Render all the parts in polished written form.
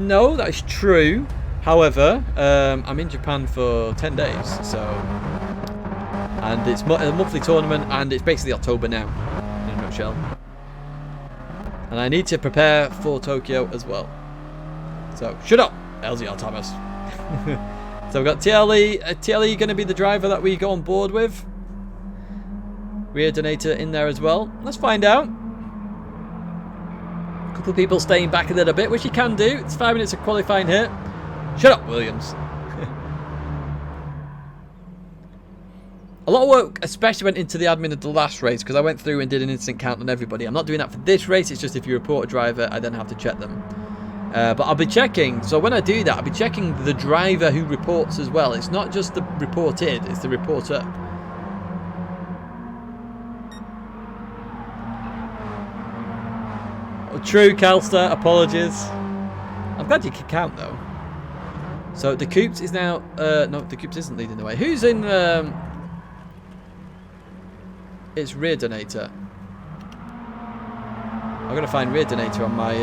no, that is true. However, I'm in Japan for 10 days, so... And it's a monthly tournament, and it's basically October now, in a nutshell. And I need to prepare for Tokyo as well. So, shut up, LZR Thomas. So we've got TLE. TLE going to be the driver that we go on board with. Rear donator in there as well. Let's find out. A couple of people staying back a little bit, which you can do. It's 5 minutes of qualifying here. Shut up, Williams. A lot of work especially went into the admin of the last race, because I went through and did an instant count on everybody. I'm not doing that for this race. It's just if you report a driver, I then have to check them. But I'll be checking. So when I do that, I'll be checking the driver who reports as well. It's not just the reported, it's the reporter. Oh, true, Calster. Apologies. I'm glad you can count, though. So the Coops is now... no, the Coops isn't leading the way. Who's in... It's rear donator. I'm going to find rear donator on my...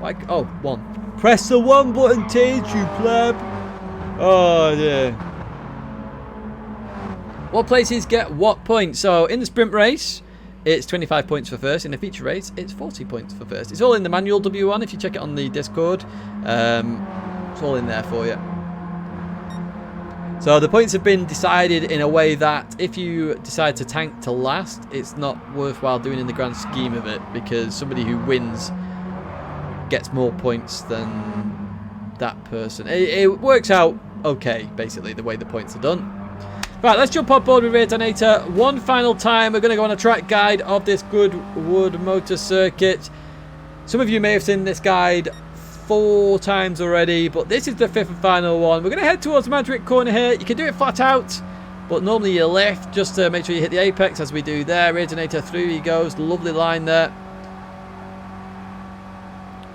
like, oh, 1. Press the 1 button, Tage, you pleb. Oh, yeah. What places get what points? So in the sprint race, it's 25 points for first. In the feature race, it's 40 points for first. It's all in the manual W1 if you check it on the Discord. It's all in there for you. So the points have been decided in a way that if you decide to tank to last, it's not worthwhile doing in the grand scheme of it, because somebody who wins gets more points than that person. It works out okay, basically, the way the points are done. Right, let's jump on board with Rear Donator. One final time, we're going to go on a track guide of this Goodwood motor circuit. Some of you may have seen this guide 4 times already, but this is the 5th and final one. We're going to head towards Madrid corner here. You can do it flat out, but normally you left just to make sure you hit the apex, as we do there. Rear Donator, through he goes. Lovely line there.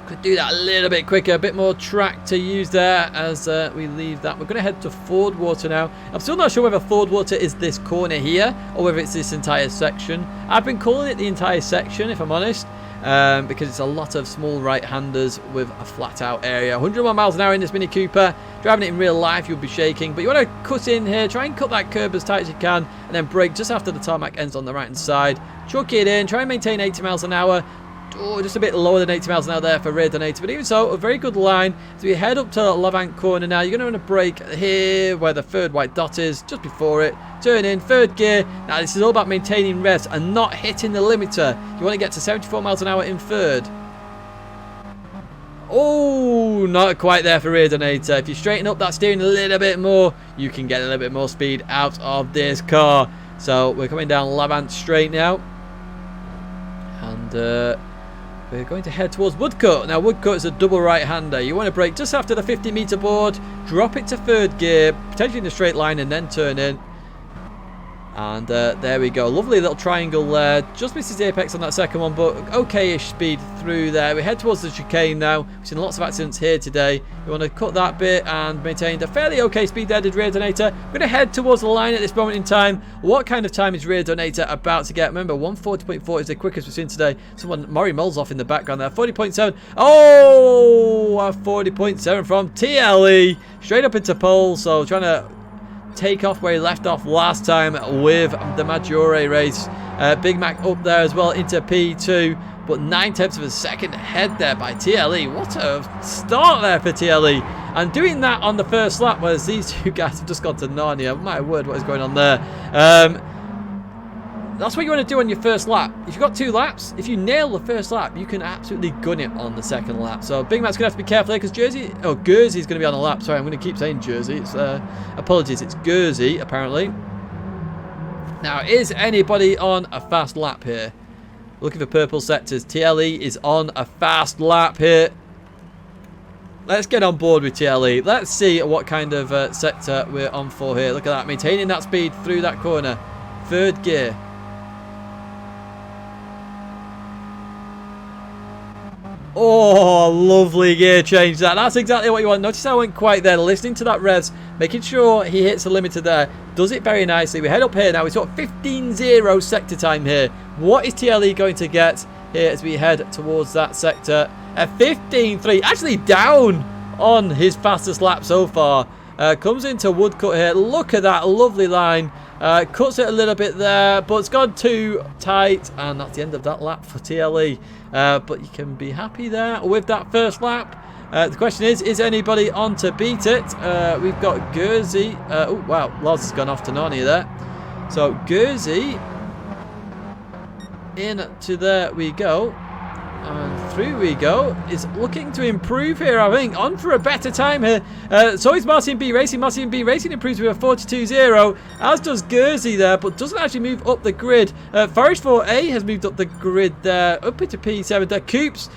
Could do that a little bit quicker, a bit more track to use there as we leave that. We're going to head to Ford Water now. I'm still not sure whether Ford Water is this corner here or whether it's this entire section. I've been calling it the entire section, if I'm honest, because it's a lot of small right-handers with a flat-out area. 101 miles an hour in this Mini Cooper. Driving it in real life, you'll be shaking, but you want to cut in here, try and cut that curb as tight as you can, and then brake just after the tarmac ends on the right-hand side. Chuck it in, try and maintain 80 miles an hour. Oh, just a bit lower than 80 miles an hour there for Rear Donator, but even so, a very good line. So we head up to Levant corner now. You're going to want to brake here where the third white dot is, just before it. Turn in, third gear. Now this is all about maintaining revs and not hitting the limiter. You want to get to 74 miles an hour in third. Oh, not quite there for Rear Donator. If you straighten up that steering a little bit more, you can get a little bit more speed out of this car. So we're coming down Levant straight now. And we're going to head towards Woodcut. Now, Woodcut is a double right-hander. You want to brake just after the 50-meter board, drop it to third gear, potentially in a straight line, and then turn in. And there we go. Lovely little triangle there. Just misses the apex on that second one, but okay-ish speed through there. We head towards the chicane now. We've seen lots of accidents here today. We want to cut that bit and maintain a fairly okay speed there, did Rear Donator. We're going to head towards the line at this moment in time. What kind of time is Rear Donator about to get? Remember, 140.4 is the quickest we've seen today. Someone, Maury Moles off in the background there. 40.7. Oh, a 40.7 from TLE. Straight up into pole, so trying to take off where he left off last time with the Maggiore race. Big Mac up there as well into P2, but 9/10 of a second ahead there by TLE. What a start there for TLE, and doing that on the first lap, whereas these two guys have just gone to Narnia. My word, what is going on there? That's what you want to do on your first lap. If you've got 2 laps, if you nail the first lap, you can absolutely gun it on the second lap. So Big Mac's going to have to be careful there, because Guernsey's going to be on the lap. Sorry, I'm going to keep saying Jersey. It's apologies, it's Guernsey, apparently. Now, is anybody on a fast lap here? Looking for purple sectors. TLE is on a fast lap here. Let's get on board with TLE. Let's see what kind of sector we're on for here. Look at that, maintaining that speed through that corner. Third gear. Oh, lovely gear change that. That's exactly what you want. Notice how I went quite there, listening to that revs, making sure he hits the limiter there. Does it very nicely. We head up here now. We've got 15.0 sector time here. What is TLE going to get here as we head towards that sector? a 15.3. Actually down on his fastest lap so far. Comes into Woodcut here. Look at that lovely line. Cuts it a little bit there, but it's gone too tight, and that's the end of that lap for TLE. But you can be happy there with that first lap. The question is anybody on to beat it? We've got Gurzy. Oh, wow, Loz has gone off to Narnia there. So Gurzy, into there we go. And through we go. Is looking to improve here, I think. On for a better time here. So is Martin B Racing. Martin B Racing improves with a 42.0, as does Gurzy there, but doesn't actually move up the grid. Forest 4A has moved up the grid there, up into P7 there. Coops,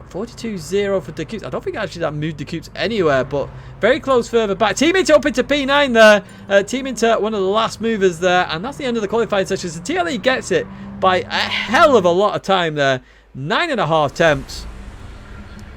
42.0 for the Coops. I don't think actually that moved the Coops anywhere, but very close further back. Team Inter up into P9 there. Team Inter, one of the last movers there, and that's the end of the qualifying session. So TLE gets it by a hell of a lot of time there. 9.5 temps.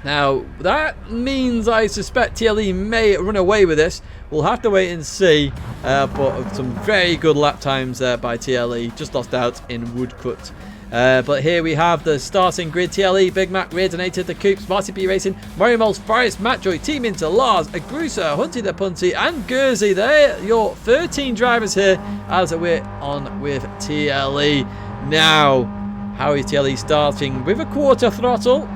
Now that means I suspect TLE may run away with this. We'll have to wait and see. But some very good lap times there by TLE. Just lost out in Woodcut. But here we have the starting grid. TLE, Big Mac, Rear Donated, the Coops, Marty B Racing, Mario Moles, Forest, Matjoy, Team Inter, Lars, Agrusa, Hunty the Punty, and Gurzy. They're your 13 drivers here as we're on with TLE. Now, how is TLE starting? With a quarter throttle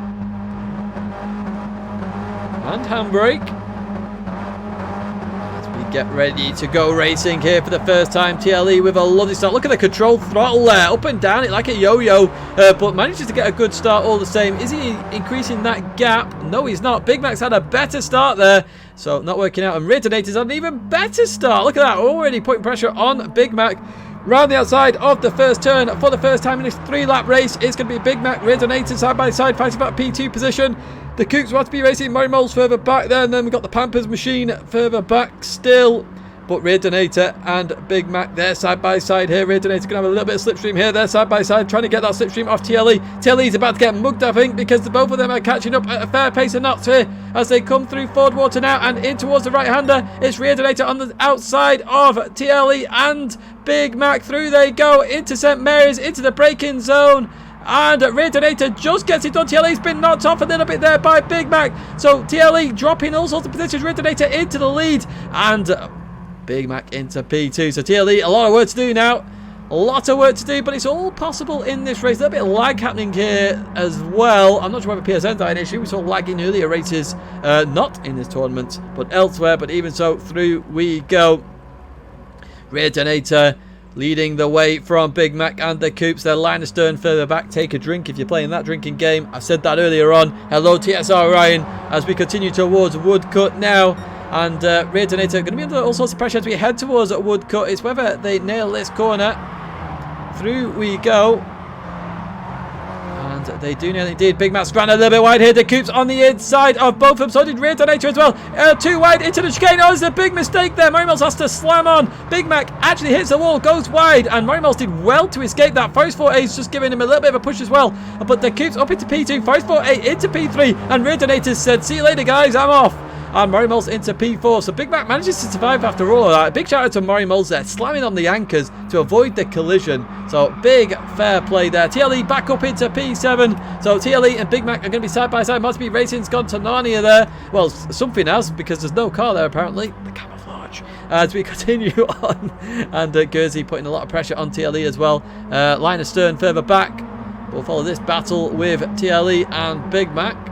and handbrake as we get ready to go racing here for the first time. TLE with a lovely start. Look at the controlled throttle there, up and down it like a yo-yo, but manages to get a good start all the same. Is he increasing that gap? No, he's not. Big Mac's had a better start there, so not working out. And Rear Donator's had an even better start. Look at that, already putting pressure on Big Mac. Round the outside of the first turn for the first time in this 3-lap race. It's going to be Big Mac, Rear Donated side by side, fighting about P2 position. The Coops want to be racing. Murray Moles further back there, and then we've got the Pampers machine further back still. But Rear Donator and Big Mac, they're side by side here. Rear Donator going to have a little bit of slipstream here. They're side by side, trying to get that slipstream off TLE. TLE's about to get mugged, I think, because the both of them are catching up at a fair pace of knots here as they come through Ford Water now and in towards the right-hander. It's Rear Donator on the outside of TLE and Big Mac. Through they go into St Mary's, into the braking zone. And Rear Donator just gets it done. TLE's been knocked off a little bit there by Big Mac. So TLE dropping all sorts of positions. Rear Donator into the lead. And Big Mac into P2. So TLE, a lot of work to do now. A lot of work to do, but it's all possible in this race. A little bit of lag happening here as well. I'm not sure whether PSN's had an issue. We saw lag in earlier races. Not in this tournament, but elsewhere. But even so, through we go. Rear Donator leading the way from Big Mac and the Coops. Their line of stern further back. Take a drink if you're playing that drinking game. I said that earlier on. Hello, TSR Ryan, as we continue towards Woodcut now. And Rear Donator going to be under all sorts of pressure as we head towards Woodcut. It's whether they nail this corner. Through we go. And they do nail it indeed. Big Mac's ran a little bit wide here. The Coops on the inside of both of them. So did Rear Donator as well. Too wide into the chicane. Oh, there's a big mistake there. Morimels has to slam on. Big Mac actually hits the wall, goes wide. And Morimels did well to escape that. Forest 4A is just giving him a little bit of a push as well. But the Coops up into P2. Forest 4A into P3. And Rear Donator said, see you later, guys. I'm off. And Murray Moles into P4. So Big Mac manages to survive after all of that. A big shout out to Murray Moles there, slamming on the anchors to avoid the collision. So big fair play there. TLE back up into P7. So TLE and Big Mac are going to be side by side. Must be Racing's gone to Narnia there. Well, something else, because there's no car there apparently. The camouflage. As we continue on. And Gurzy putting a lot of pressure on TLE as well. Line of stern further back. We'll follow this battle with TLE and Big Mac.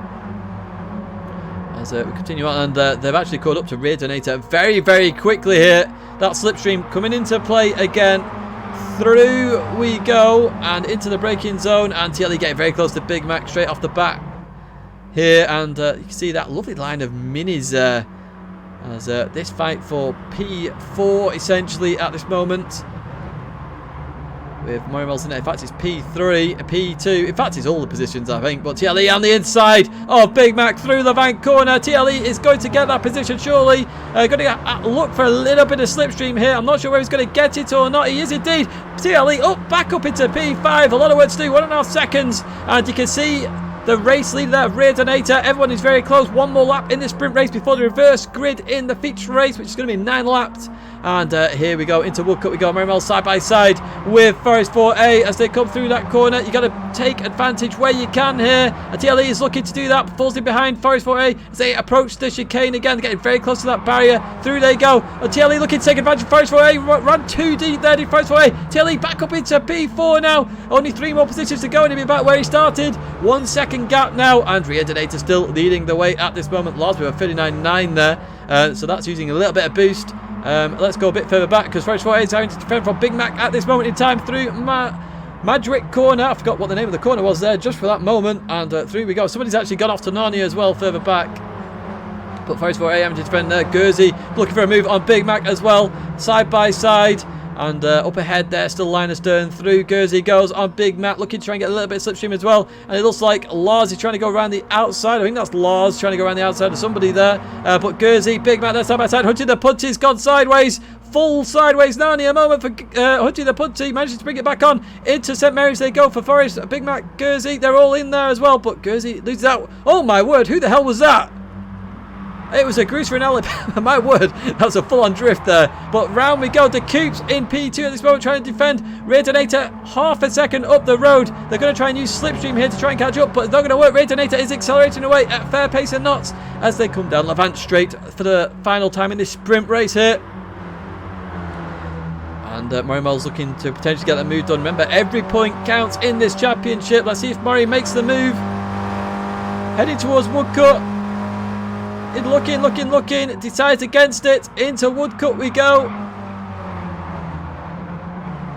As we continue on, and they've actually caught up to Rear Donator very, very quickly here. That slipstream coming into play again. Through we go and into the braking zone, and TLE getting very close to Big Mac straight off the bat here. And you can see that lovely line of minis as this fight for P4 essentially at this moment. With Morimels in there. In fact, it's P3, P2. In fact, it's all the positions, I think. But TLE on the inside of Big Mac through the bank corner. TLE is going to get that position, surely. Going to look for a little bit of slipstream here. I'm not sure whether he's going to get it or not. He is indeed. TLE back up into P5. A lot of work to do. 1.5 seconds. And you can see the race leader there, Rear Donator. Everyone is very close. One more lap in the sprint race before the reverse grid in the feature race, which is going to be 9 laps. And here we go, into Woodcote we go. Merrimel side by side with Forest 4A as they come through that corner. You got to take advantage where you can here. TLE is looking to do that, falls in behind Forest 4A as they approach the chicane again, getting very close to that barrier. Through they go. TLE looking to take advantage of Forest 4A. Ran too deep there, did Forest 4A. TLE back up into P4 now. Only 3 more positions to go and he'll be back where he started. 1 second gap now, and Rear Donator still leading the way at this moment. Lars with a 39.9 there, so that's using a little bit of boost. Let's go a bit further back because Forest 4A is having to defend from Big Mac at this moment in time through Madrick corner. I forgot what the name of the corner was there just for that moment, and through we go. Somebody's actually gone off to Narnia as well further back. But Forest 4A having to defend there. Guernsey looking for a move on Big Mac as well, side by side. And up ahead there, still Linus Stern through. Guernsey goes on Big Mac, looking to try and get a little bit of slipstream as well. And it looks like Lars is trying to go around the outside. I think that's Lars trying to go around the outside of somebody there. But Guernsey, Big Mac there side by side. Hunting the Punty's gone sideways. Full sideways Narnia moment for Hunting the Punty. Manages to bring it back on. Into St Mary's they go for Forest. Big Mac, Guernsey, they're all in there as well. But Guernsey loses out. Oh my word, who the hell was that? It was a Grucer in Alabama. My word, that was a full-on drift there. But round we go. The Coops in P2 at this moment trying to defend. Rear Donator half a second up the road. They're going to try and use slipstream here to try and catch up, but it's not going to work. Rear Donator is accelerating away at fair pace and knots as they come down Levant straight for the final time in this sprint race here. And Murraymel's looking to potentially get that move done. Remember, every point counts in this championship. Let's see if Murray makes the move. Heading towards Woodcote. Looking, decides against it. Into Woodcote we go.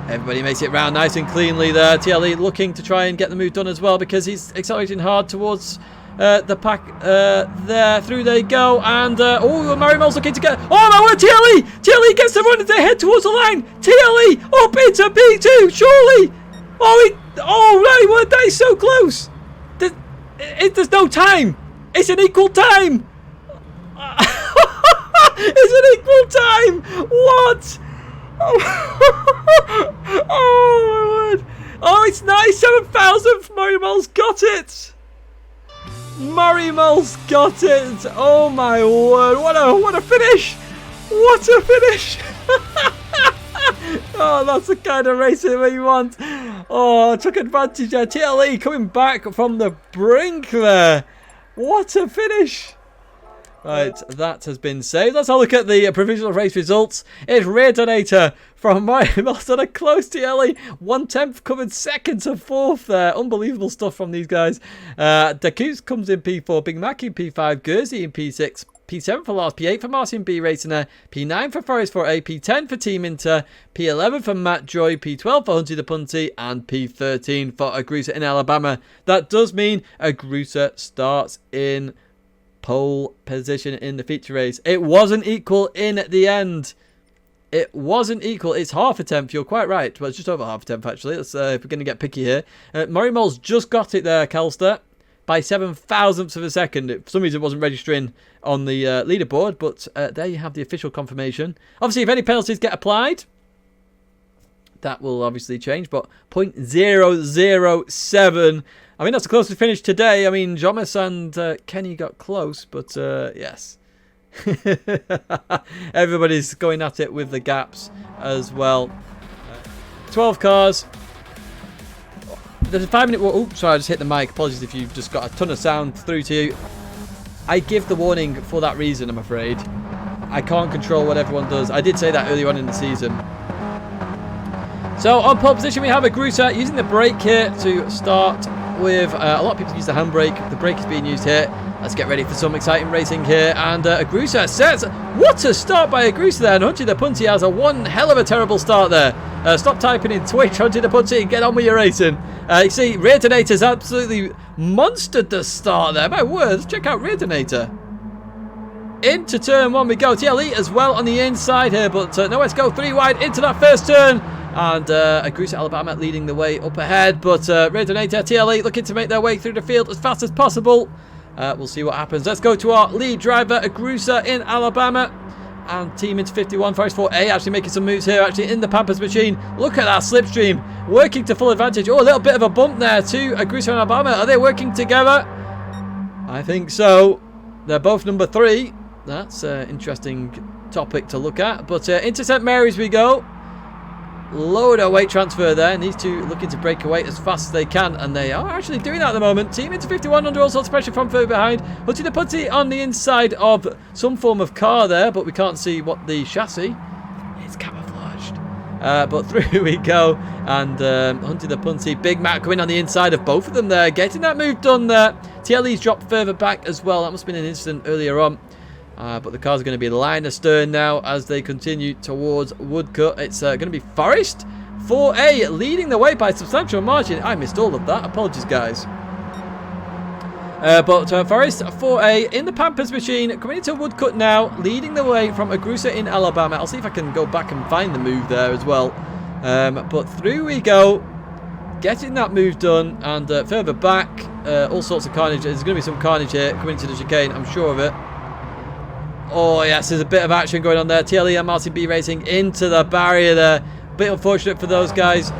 Everybody makes it round nice and cleanly there. TLE looking to try and get the move done as well because he's accelerating hard towards the pack there. Through they go. And Murraymel's looking to get... Oh my word, TLE gets the run as they head towards the line. TLE up into P2, surely. Oh my word, that is so close. There's no time. It's an equal time. It's an equal time. What? Oh my word. Oh, it's 97,000. Murraymel's got it. Murraymel's got it. Oh my word. What a finish. What a finish. Oh, that's the kind of racing we want. Oh, took advantage there. TLE coming back from the brink there. What a finish. Right, that has been saved. Let's have a look at the provisional race results. It's Rear Donator from Murraymel's on a close TLE. 1/10 covered second to fourth there. Unbelievable stuff from these guys. Dacus comes in P4, Big Mac in P5, Guernsey in P6, P7 for Lars, P8 for Martin B Racing there, P9 for Forest 4A, P10 for Team Inter, P11 for Matt Joy, P12 for Hunty the Punty, and P13 for Agrusa in Alabama. That does mean Agrusa starts in pole position in the feature race. It wasn't equal in the end. It wasn't equal. It's half a tenth. You're quite right. Well, it's just over half a tenth actually. Let's if we're going to get picky here. Murraymel's just got it there, Kelster, by 7,000ths of a second. For some reason it wasn't registering on the leaderboard, but there you have the official confirmation. Obviously, if any penalties get applied, that will obviously change, but 0.007. I mean, that's the closest finish today. I mean, Jomas and Kenny got close, but yes. Everybody's going at it with the gaps as well. 12 cars. There's a 5-minute... Oh, sorry, I just hit the mic. Apologies if you've just got a ton of sound through to you. I give the warning for that reason, I'm afraid. I can't control what everyone does. I did say that earlier on in the season. So, on pole position, we have Agrusa using the brake here to start with. A lot of people use the handbrake. The brake is being used here. Let's get ready for some exciting racing here. And Agrusa says, what a start by Agrusa there. And Hunty the Punty has a one hell of a terrible start there. Stop typing in Twitch, Hunty the Punty, and get on with your racing. You see, Rear Donator's absolutely monstered the start there. My words, check out Rear Donator. Into turn one we go. TLE as well on the inside here, but no, let's go 3 wide into that first turn. And Agrusa Alabama leading the way up ahead, but Rear Donator, TLE looking to make their way through the field as fast as possible. We'll see what happens. Let's go to our lead driver, Agrusa in Alabama. and team into 51. Forest 4A actually making some moves here, actually in the Pampers machine. Look at that slipstream, working to full advantage. Oh, a little bit of a bump there to Agusa and Alabama. Are they working together? I think so. They're both number 3. That's an interesting topic to look at. But into St. Mary's we go. Load of weight transfer there. And these two looking to break away as fast as they can. And they are actually doing that at the moment. Team into 51 under all sorts of pressure from further behind. Hunting the Putty on the inside of some form of car there. But we can't see what the chassis. It's camouflaged. But through we go. And Hunting the Punty. Big Mac coming on the inside of both of them there. Getting that move done there. TLE's dropped further back as well. That must have been an incident earlier on. But the cars are going to be line astern now as they continue towards Woodcut. It's going to be Forest 4A leading the way by a substantial margin. I missed all of that. Apologies, guys. But Forest 4A in the Pampers machine coming into Woodcut now, leading the way from Agusa in Alabama. I'll see if I can go back and find the move there as well. But through we go, getting that move done, and further back, all sorts of carnage. There's going to be some carnage here coming into the chicane, I'm sure of it. Oh yes, there's a bit of action going on there. TLE and Martin B Racing into the barrier there. Bit unfortunate for those guys.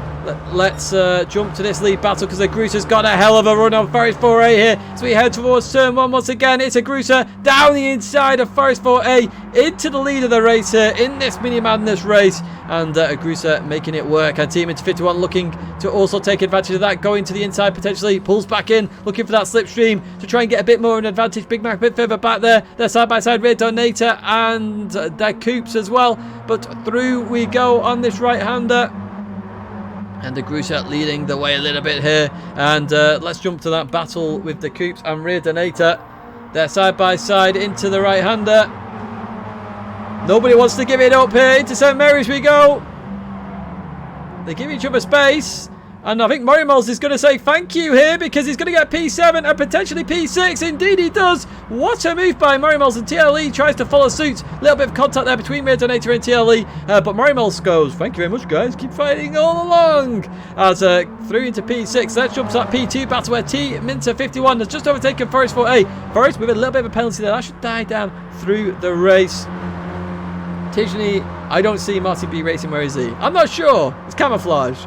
Let's jump to this lead battle because Agrusa's got a hell of a run on Forest 4A here. So we head towards turn 1 once again. It's Agrusa down the inside of Forest 4A into the lead of the race here in this Mini Madness race. And Agrusa making it work. And team into 51 looking to also take advantage of that. Going to the inside potentially. Pulls back in. Looking for that slipstream to try and get a bit more of an advantage. Big Mac a bit further back there. They're side by side rear donator and their coupes as well. But through we go on this right-hander. And Agusa leading the way a little bit here. And let's jump to that battle with the coupes and rear donator. They're side by side into the right-hander. Nobody wants to give it up here. Into St. Mary's we go. They give each other space. And I think Morimols is going to say thank you here because he's going to get P7 and potentially P6. Indeed he does. What a move by Morimols, and TLE tries to follow suit. A little bit of contact there between Rear Donator and TLE. But Morimols goes, thank you very much guys. Keep fighting all along. As through into P6. Let's jump to that P2 battle where T Minter 51 has just overtaken Forest 4A. Forest with a little bit of a penalty there. That should die down through the race. Tidgney, I don't see Martin B Racing. Where is he? I'm not sure. It's camouflage.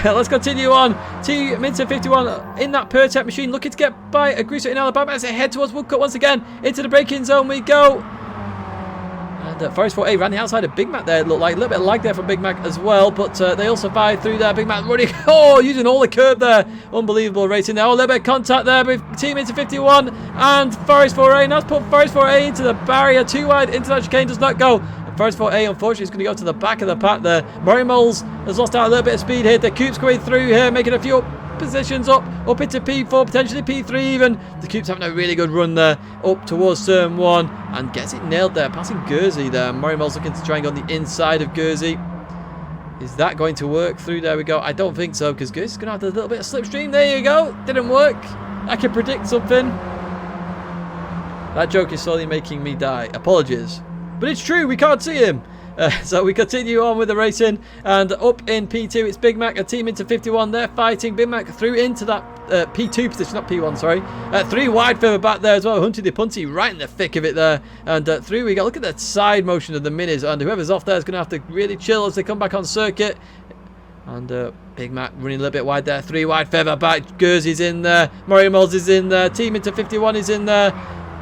Let's continue on. T Minter 51 in that Pertec machine looking to get by Agusa in Alabama as they head towards Woodcut once again. Into the braking zone we go. And Forest 4A ran the outside of Big Mac there. It looked like a little bit of lag there from Big Mac as well. But they all survived through there. Big Mac running. Oh, using all the curb there. Unbelievable racing there. Oh, a little bit of contact there with T Minter 51 and Forest 4A. And that's put Forest 4A into the barrier. Too wide into that chicane. Does not go. Forest 4A unfortunately is going to go to the back of the pack there. Morimols has lost out a little bit of speed here. The Coupes going through here, making a few positions up into P4, potentially P3 even. The Coupes having a really good run there up towards turn 1 and gets it nailed there, passing Guernsey there. Morimols looking to try and go on the inside of Guernsey. Is that going to work through? There we go. I don't think so because Guernsey's going to have a little bit of slipstream. There you go. Didn't work. I can predict something. That joke is slowly making me die. Apologies. But it's true, we can't see him. So we continue on with the racing. And up in P2, it's Big Mac, a team into 51. They're fighting. Big Mac through into that P2 position, not P1, sorry. 3 wide further back there as well. Hunting the Punty right in the thick of it there. And through we go. Look at that side motion of the minis. And whoever's off there is going to have to really chill as they come back on circuit. And Big Mac running a little bit wide there. 3 wide further back. Guernsey's in there. Morimols is in there. Team into 51 is in there.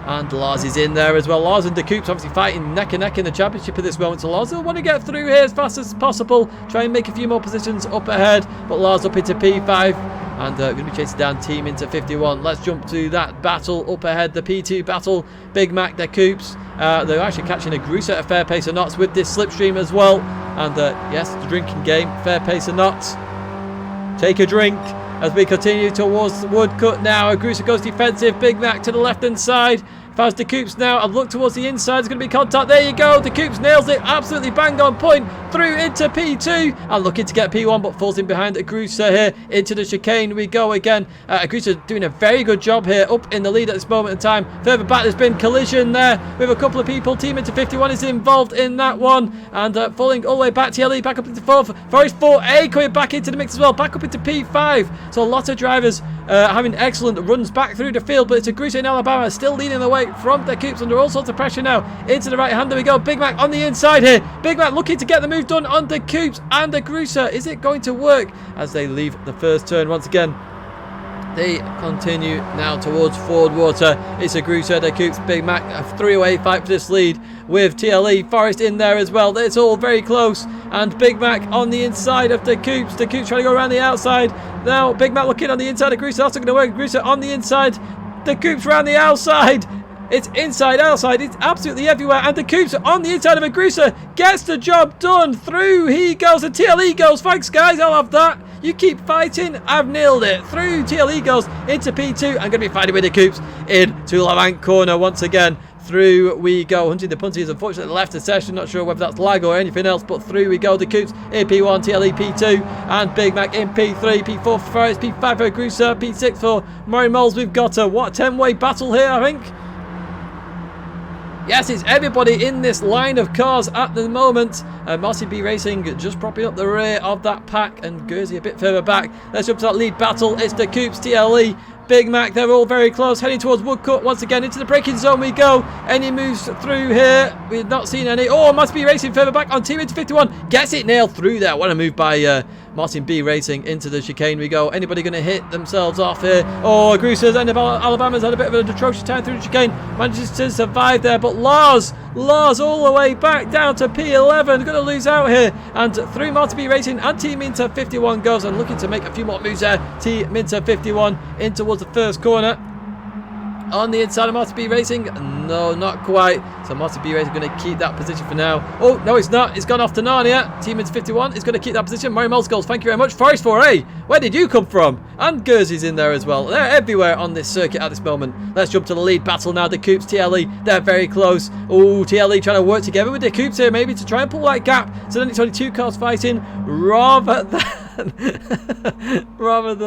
And Lars is in there as well. Lars and the Coupes obviously fighting neck and neck in the championship at this moment. So Lars will want to get through here as fast as possible. Try and make a few more positions up ahead. But Lars up into P5. And going to be chasing down Team into 51. Let's jump to that battle up ahead. The P2 battle. Big Mac, their Coupes. They're actually catching Agusa at a fair pace of knots with this slipstream as well. And yes, the drinking game. Fair pace of knots. Take a drink. As we continue towards the Woodcut now. Agusa goes defensive. Big Mac to the left-hand side. Faz the Coupes now. I've looked towards the inside. There's going to be contact. There you go. The Coupes nails it. Absolutely bang on point. through into P2 and looking to get P1, but falls in behind Grusa here into the chicane we go again. Grusa doing a very good job here, up in the lead at this moment in time. Further back, there's been collision there with a couple of people. Team into 51 is involved in that one, and falling all the way back. TLE back up into 4th. Forest 4A coming back into the mix as well, back up into P5. So a lot of drivers having excellent runs back through the field, but it's a Grusa in Alabama still leading the way from the Coops under all sorts of pressure now. Into the right hand, there we go. Big Mac on the inside here. Big Mac looking to get the move done on the Coops and the Grusa. Is it going to work as they leave the first turn once again? They continue now towards Ford Water. It's a Grusa, the Coops, Big Mac, a 3-way fight for this lead with TLE, Forest in there as well. It's all very close, and Big Mac on the inside of the Coops. The Coops trying to go around the outside. Now Big Mac looking on the inside of Grusa. That's not going to work. Grusa on the inside. The Coops around the outside. It's inside, outside, it's absolutely everywhere, and the Coops on the inside of a Grusa gets the job done. Through he goes, and TLE goes. Thanks guys, I'll have that. You keep fighting, I've nailed it. Through TLE goes into P2. I'm going to be fighting with the Coops into Lavant corner once again. Through we go. Hunting the Punty is unfortunately left the session. Not sure whether that's lag or anything else, but through we go. The Coops in P1, TLE P2, and Big Mac in P3, P4 for Forest, P5 for Grusa, P6 for Murray Moles. We've got a 10-way battle here, I think. Yes, it's everybody in this line of cars at the moment. Martin B Racing just propping up the rear of that pack, and Guernsey a bit further back. Let's jump to that lead battle. It's the Coops, TLE, Big Mac. They're all very close, heading towards Woodcut once again. Into the braking zone we go. Any moves through here? We've not seen any. Oh, Martin B Racing further back on team into 51. Gets it nailed through there. What a move by Martin B Racing. Into the chicane we go. Anybody going to hit themselves off here? Oh, Grusa's end of Alabama's had a bit of an atrocious time through the chicane. Manages to survive there, but Lars all the way back down to P11. Going to lose out here. And through Martin B Racing and Team Inter 51 goes, and looking to make a few more moves there. Team Inter 51 in towards the first corner. On the inside of Martin B Racing, no, not quite. So Martin B Racing going to keep that position for now. Oh, no, it's not. It's gone off to Narnia. Team Inter 51 is going to keep that position. Murray Moles goals, thank you very much. Forest 4A, where did you come from? And Guernsey's in there as well. They're everywhere on this circuit at this moment. Let's jump to the lead battle now. The Coops, TLE, they're very close. Oh, TLE trying to work together with the Coops here, maybe to try and pull that gap. So then it's only 2 cars fighting rather than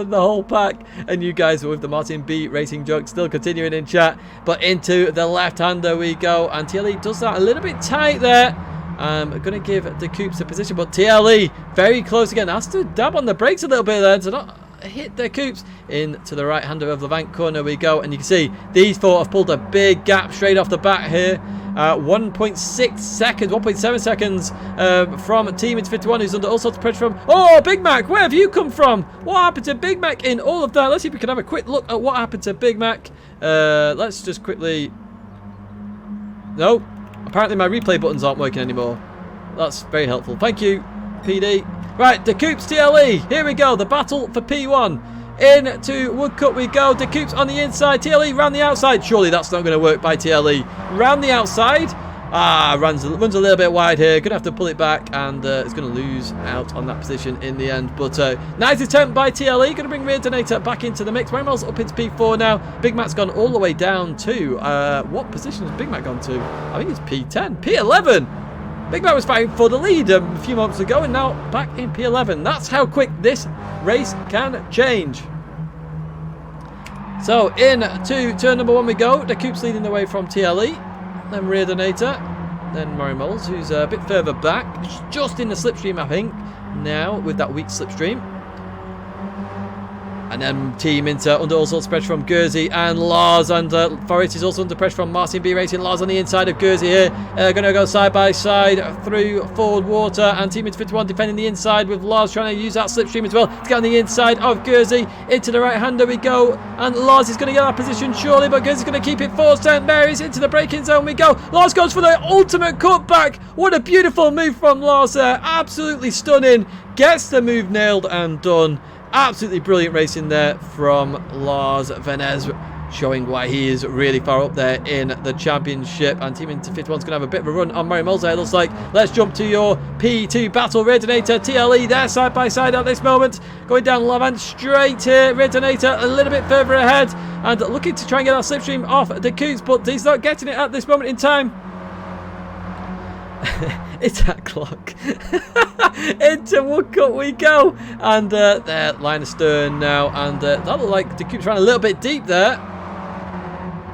the whole pack. And you guys with the Martin B Racing joke still continuing in chat, but into the left-hander we go, and TLE does that a little bit tight there. I'm going to give the Coops a position, but TLE very close again. Has to dab on the brakes a little bit there to not hit the Coops. Into the right-hander of Levant corner we go, and you can see these 4 have pulled a big gap straight off the bat here. 1.6 seconds, 1.7 seconds from Team Inter 51, who's under all sorts of pressure from... Oh, Big Mac, where have you come from? What happened to Big Mac in all of that? Let's see if we can have a quick look at what happened to Big Mac. Let's just quickly... No, apparently my replay buttons aren't working anymore. That's very helpful. Thank you, PD. Right, the Coops TLE. Here we go, the battle for P1. Into Woodcut we go. The Coops on the inside. TLE round the outside. Surely that's not going to work by TLE. Round the outside. Runs a little bit wide here. Going to have to pull it back, and it's going to lose out on that position in the end. But nice attempt by TLE. Going to bring Rear Donator back into the mix. Miles up into P4 now. Big Mac's gone all the way down to... what position has Big Mac gone to? I think it's P10. P11. Big Mac was fighting for the lead a few moments ago, and now back in P11. That's how quick this race can change. So into turn number 1 we go. The Coops leading the way from TLE. Then Rear Donator. Then Murray Moles, who's a bit further back. Just in the slipstream, I think, now with that weak slipstream. And then Team Inter under all sorts of pressure from Guernsey and Lars, and Forest is also under pressure from Martin B Racing. Lars on the inside of Guernsey here. Going to go side by side through Ford Water, and Team Inter 51 defending the inside with Lars trying to use that slipstream as well to get on the inside of Guernsey. Into the right hander we go, and Lars is going to get that position surely, but Guernsey's going to keep it for St Mary's. Into the braking zone we go. Lars goes for the ultimate cutback. What a beautiful move from Lars there. Absolutely stunning. Gets the move nailed and done. Absolutely brilliant racing there from Lars Venez, showing why he is really far up there in the championship. And Team Inter 51's going to have a bit of a run on Murray Moles there, it looks like. Let's jump to your P2 battle. Rear Donator, TLE there side by side at this moment. Going down Lavant straight here. Rear Donator a little bit further ahead and looking to try and get that slipstream off the Coops, but he's not getting it at this moment in time. It's that clock. Into Woodcote we go. And there, line astern now. And that looked like the cube's ran a little bit deep there.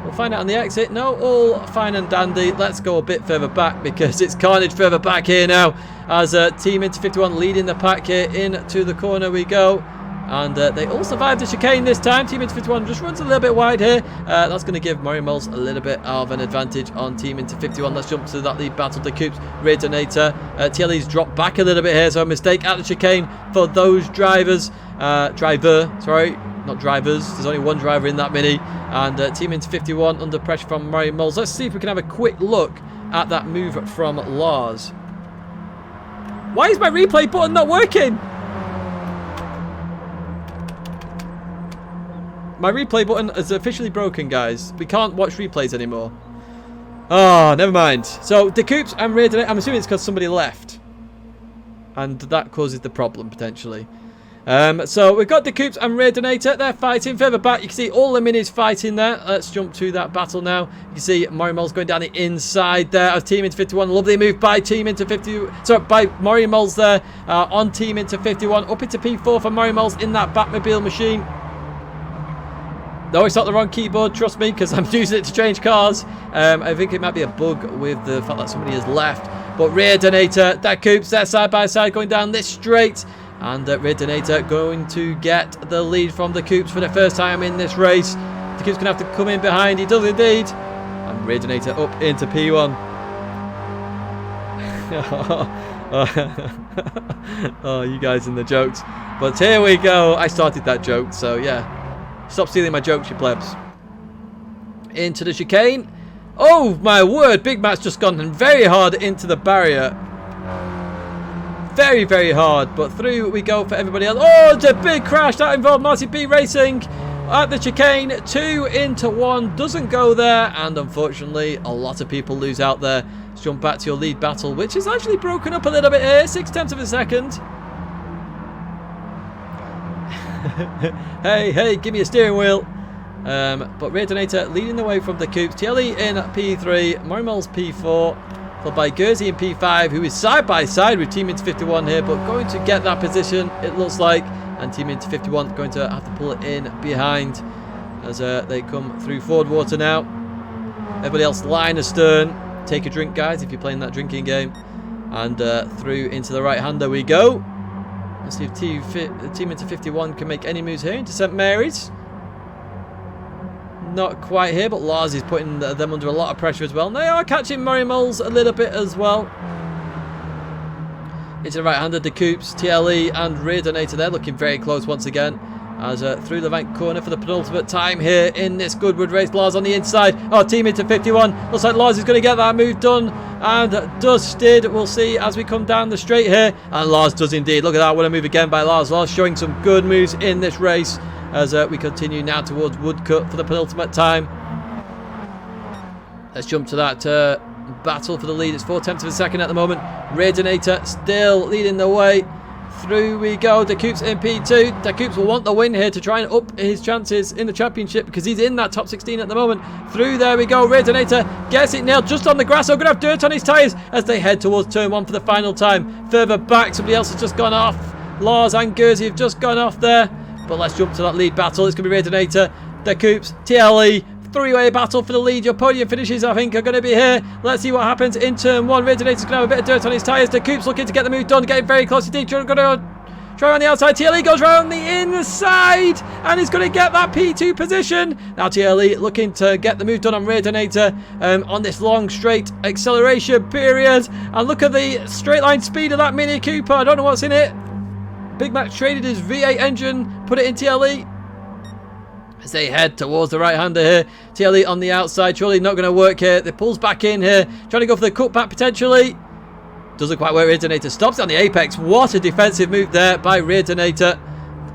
We'll find out on the exit. No, all fine and dandy. Let's go a bit further back because it's carnage further back here now. As Team Inter 51 leading the pack here into the corner we go. And they all survived the chicane this time. Team Inter 51 just runs a little bit wide here. That's going to give Murray Moles a little bit of an advantage on Team Inter 51. Let's jump to that lead battle. The Coops, Rear Donator. TLE's dropped back a little bit here, so a mistake at the chicane for those drivers. Sorry, not drivers. There's only one driver in that mini. And Team Inter 51 under pressure from Murray Moles. Let's see if we can have a quick look at that move from Lars. Why is my replay button not working? My replay button is officially broken, guys. We can't watch replays anymore. Oh, never mind. So, the Coops and Rear Donator, I'm assuming it's because somebody left. And that causes the problem, potentially. So, we've got the Coops and Rear Donator. They're fighting further back. You can see all the minis fighting there. Let's jump to that battle now. You can see Murray Moles going down the inside there of Team Inter 51. Lovely move by Team Inter 50. Sorry, by Murray Moles there on Team Inter 51. Up into P4 for Murray Moles in that Batmobile machine. No, it's not the wrong keyboard, trust me, because I'm using it to change cars. I think it might be a bug with the fact that somebody has left. But Rear Donator, that Coops, they're side by side going down this straight. And Rear Donator going to get the lead from the Coops for the first time in this race. The Coops going to have to come in behind, he does indeed. And Rear Donator up into P1. Oh, you guys and the jokes. But here we go. I started that joke, so yeah. Stop stealing my jokes, you plebs. Into the chicane. Oh, my word. Big Matt's just gone very hard into the barrier. Very, very hard. But through we go for everybody else. Oh, it's a big crash. That involved Marty B Racing at the chicane. 2 into 1. Doesn't go there. And unfortunately, a lot of people lose out there. Let's jump back to your lead battle, which is actually broken up a little bit here. 6/10 of a second. hey, give me a steering wheel. But Rear Donator leading the way from the Coops. TLE in P3, Murray Moles P4, followed by Guernsey in P5, who is side by side with Team Inter 51 here, but going to get that position, it looks like. And Team Inter 51 going to have to pull it in behind as they come through Ford Water now. Everybody else line astern. Take a drink, guys, if you're playing that drinking game. And through into the right-hander we go. Let's see if Team Inter 51 can make any moves here into St Mary's. Not quite here, but Lars is putting them under a lot of pressure as well. And they are catching Murray Moles a little bit as well. Into the right-hander, the Coops, TLE and Rear Donator. They're looking very close once again. As through the bank corner for the penultimate time here in this Goodwood race. Lars on the inside. Oh, Team Inter 51. Looks like Lars is going to get that move done. And dusted. We'll see as we come down the straight here. And Lars does indeed. Look at that. What a move again by Lars. Lars showing some good moves in this race. As we continue now towards Woodcote for the penultimate time. Let's jump to that battle for the lead. It's 4/10 of a second at the moment. Rear Donator still leading the way. Through we go. The Coops in P2. The Coops will want the win here to try and up his chances in the championship because he's in that top 16 at the moment. Through there we go. Rear Donator gets it nailed just on the grass. So going to have dirt on his tyres as they head towards turn 1 for the final time. Further back, somebody else has just gone off. Lars and Guernsey have just gone off there. But let's jump to that lead battle. It's going to be Rear Donator, the Coops, TLE. Three-way battle for the lead. Your podium finishes, I think, are going to be here. Let's see what happens in turn 1. Rear Donator's going to have a bit of dirt on his tyres. The Coops looking to get the move done, getting very close. Indeed, going to try on the outside. TLE goes around the inside and is going to get that P2 position. Now TLE looking to get the move done on Rear Donator on this long straight acceleration period. And look at the straight line speed of that Mini Cooper. I don't know what's in it. Big Mac traded his V8 engine, put it in TLE. As they head towards the right-hander here. TLE on the outside. Surely not going to work here. They pulls back in here. Trying to go for the cutback potentially. Doesn't quite work. Rear Donator stops on the apex. What a defensive move there by Rear Donator.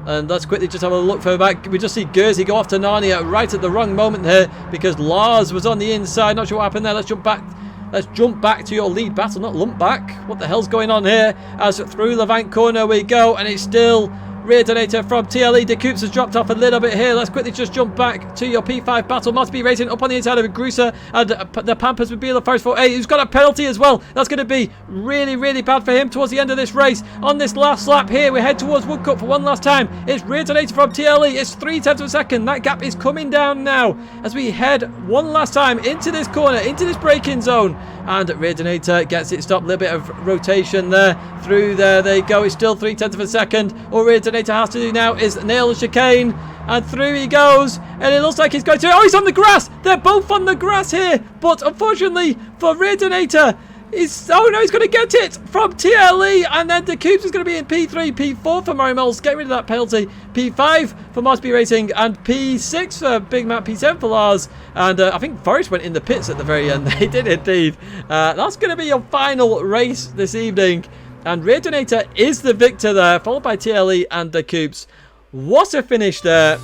And let's quickly just have a look further back. We just see Guernsey go off to Narnia right at the wrong moment here because Lars was on the inside. Not sure what happened there. Let's jump back. Let's jump back to your lead battle, not lump back. What the hell's going on here? As through the bank corner we go, and it's still Rear Donator from TLE. The Coops has dropped off a little bit here. Let's quickly just jump back to your P5 battle. Must be racing up on the inside of Grusa and the Pampers with Beeler Forest 4A, who's got a penalty as well. That's going to be really, really bad for him towards the end of this race. On this last lap here, we head towards Woodcote for one last time. It's Rear Donator from TLE. It's 0.3 of a second. That gap is coming down now as we head one last time into this corner, into this braking zone. And Rear Donator gets it stopped. A little bit of rotation there. Through there they go. It's still 0.3 of a second. All Rear Donator has to do now is nail the chicane. And through he goes. And it looks like he's going to... Oh, he's on the grass. They're both on the grass here. But unfortunately for Rear Donator, oh no, he's going to get it from TLE, and then the Coops is going to be in P3, P4 for Murray Moles, get rid of that penalty, P5 for Mosby Racing, and P6 for Big Matt, P7 for Lars, and I think Forest went in the pits at the very end. They did indeed. That's going to be your final race this evening, and Rear Donator is the victor there, followed by TLE and the Coops. What a finish there.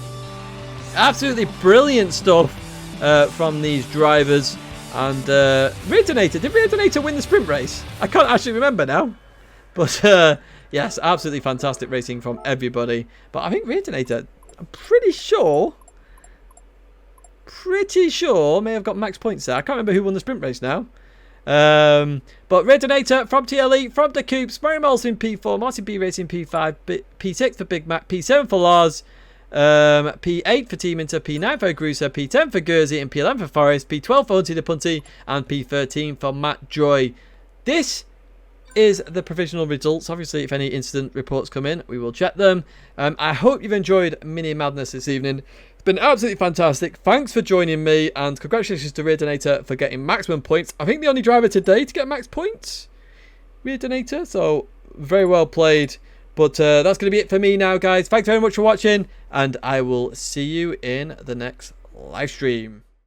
Absolutely brilliant stuff from these drivers. And Rear Donator, did Rear Donator win the sprint race? I can't actually remember now. But yes, absolutely fantastic racing from everybody. But I think Rear Donator, I'm pretty sure, may have got max points there. I can't remember who won the sprint race now. But Rear Donator from TLE, from the Coops, Murray Moles in P4, Martin B Racing P5, P6 for Big Mac, P7 for Lars. P8 for Team Inter, P9 for Grusa, P10 for Guernsey, and P11 for Forest, P12 for Hunty the Punty, and P13 for Matt Joy. This is the provisional results. Obviously, if any incident reports come in, we will check them. I hope you've enjoyed Mini Madness this evening. It's been absolutely fantastic. Thanks for joining me, and congratulations to Rear Donator for getting maximum points. I think the only driver today to get max points, Rear Donator, so very well played. But that's going to be it for me now, guys. Thanks very much for watching, and I will see you in the next live stream.